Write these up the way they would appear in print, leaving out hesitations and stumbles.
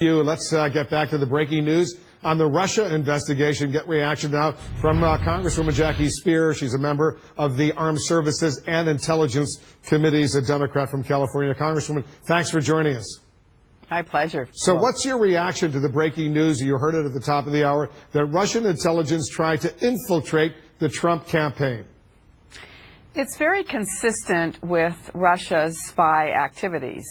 Let's get back to the breaking news on the Russia investigation. Get reaction now from Congresswoman Speier. She's a member of the Armed Services and Intelligence Committees, a Democrat from California. Congresswoman, thanks for joining us. My pleasure. So what's your reaction to the breaking news? You heard it at the top of the hour that Russian intelligence tried to infiltrate the Trump campaign. It's very consistent with Russia's spy activities.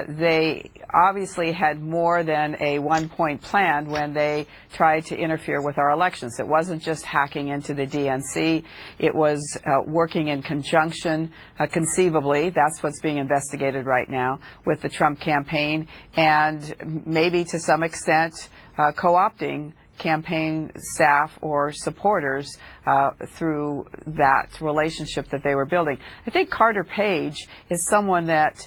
They obviously had more than a one-point plan when they tried to interfere with our elections. It wasn't just hacking into the DNC. It was working in conjunction, conceivably, that's what's being investigated right now, with the Trump campaign, and maybe to some extent co-opting campaign staff or supporters through that relationship that they were building. I think Carter Page is someone that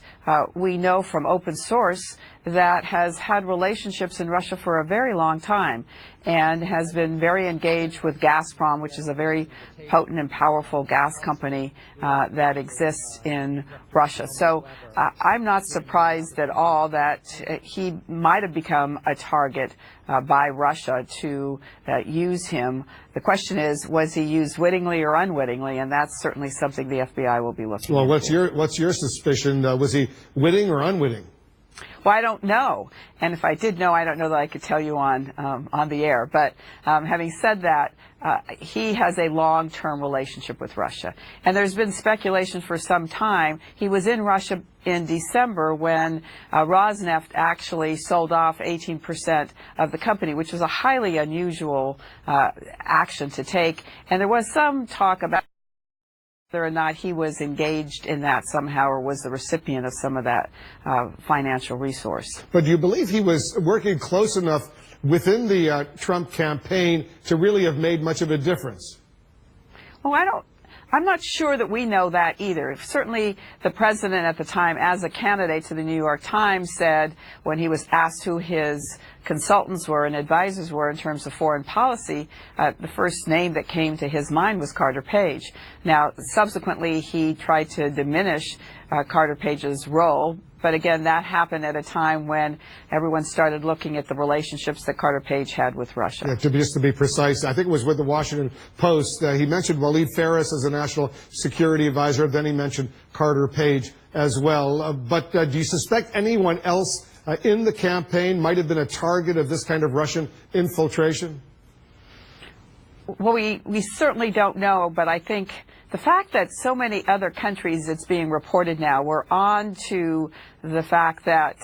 we know from open source that has had relationships in Russia for a very long time and has been very engaged with Gazprom, which is a very potent and powerful gas company that exists in Russia. So I'm not surprised at all that he might have become a target by Russia to use him. The question is, was he used wittingly or unwittingly? And that's certainly something the FBI will be looking Well, into. what's your suspicion? Was he witting or unwitting? Well, I don't know, and if I did know, I don't know that I could tell you on the air. But having said that, he has a long-term relationship with Russia, and there's been speculation for some time. He was in Russia in December when Rosneft actually sold off 18% of the company, which was a highly unusual action to take, and there was some talk about whether or not he was engaged in that somehow or was the recipient of some of that financial resource. But do you believe he was working close enough within the Trump campaign to really have made much of a difference? Well, I'm not sure that we know that either. Certainly the president at the time, as a candidate to the New York Times, said when he was asked who his consultants were and advisors were in terms of foreign policy, the first name that came to his mind was Carter Page. Now, subsequently, he tried to diminish Carter Page's role, but again, that happened at a time when everyone started looking at the relationships that Carter Page had with Russia. Yeah, just to be precise, I think it was with the Washington Post. He mentioned Waleed Ferris as a national security advisor. Then he mentioned Carter Page as well. But do you suspect anyone else in the campaign might have been a target of this kind of Russian infiltration? Well, we certainly don't know, but I think the fact that so many other countries, it's being reported now, we're on to the fact that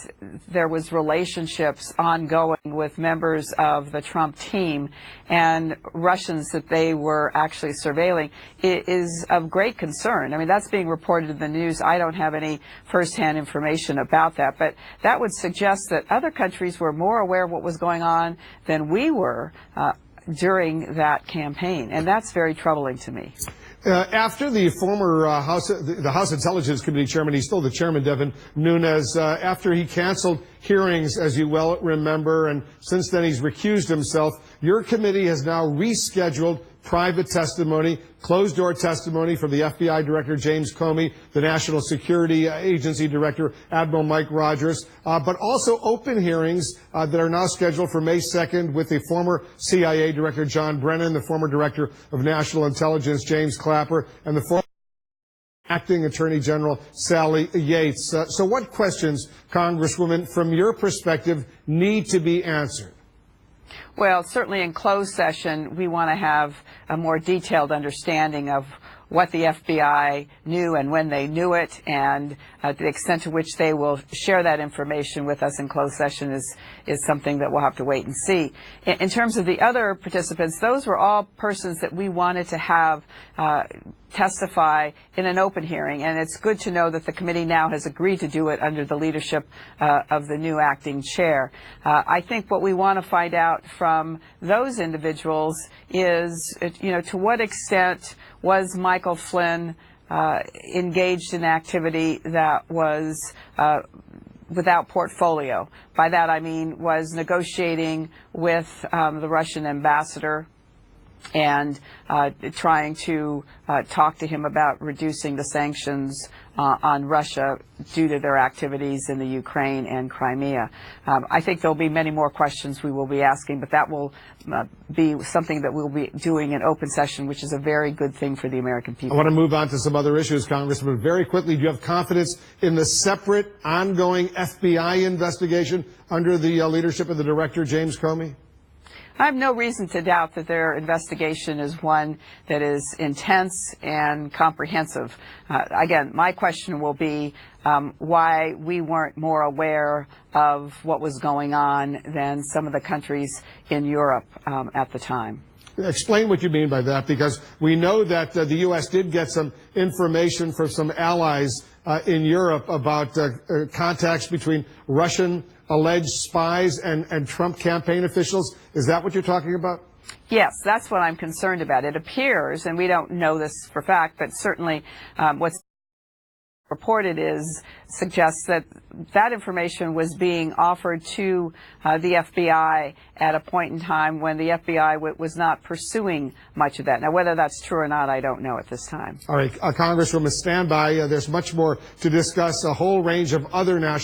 there was relationships ongoing with members of the Trump team and Russians that they were actually surveilling is of great concern. I mean, that's being reported in the news. I don't have any firsthand information about that, but that would suggest that other countries were more aware of what was going on than we were during that campaign, and that's very troubling to me. After the former House Intelligence Committee chairman, he's still the chairman, Devin Nunes, after he canceled hearings, as you well remember, and since then he's recused himself, your committee has now rescheduled private testimony, closed-door testimony from the FBI Director James Comey, the National Security Agency Director Admiral Mike Rogers, but also open hearings that are now scheduled for May 2nd with the former CIA Director John Brennan, the former Director of National Intelligence James Clapper, and the former Acting Attorney General Sally Yates. So what questions, Congresswoman, from your perspective, need to be answered? Well, certainly in closed session, we want to have a more detailed understanding of what the FBI knew and when they knew it, and the extent to which they will share that information with us in closed session is something that we'll have to wait and see. In terms of the other participants, those were all persons that we wanted to have testify in an open hearing, and it's good to know that the committee now has agreed to do it under the leadership of the new acting chair. I think what we want to find out from those individuals is, to what extent was Michael Flynn engaged in activity that was without portfolio. By that I mean was negotiating with the Russian ambassador and trying to talk to him about reducing the sanctions on Russia due to their activities in the Ukraine and Crimea. I think there'll be many more questions we will be asking, but that will be something that we'll be doing in open session, which is a very good thing for the American people. I want to move on to some other issues, Congressman. Very quickly, do you have confidence in the separate, ongoing FBI investigation under the leadership of the director, James Comey? I have no reason to doubt that their investigation is one that is intense and comprehensive. Again, my question will be why we weren't more aware of what was going on than some of the countries in Europe at the time. Explain what you mean by that, because we know that the U.S. did get some information from some allies in Europe about contacts between Russian alleged spies and Trump campaign officials. Is that what you're talking about? Yes, that's what I'm concerned about. It appears, and we don't know this for fact, but certainly what's reported suggests that that information was being offered to the FBI at a point in time when the FBI was not pursuing much of that. Now, whether that's true or not, I don't know at this time. All right, Congresswoman, stand by. There's much more to discuss, a whole range of other national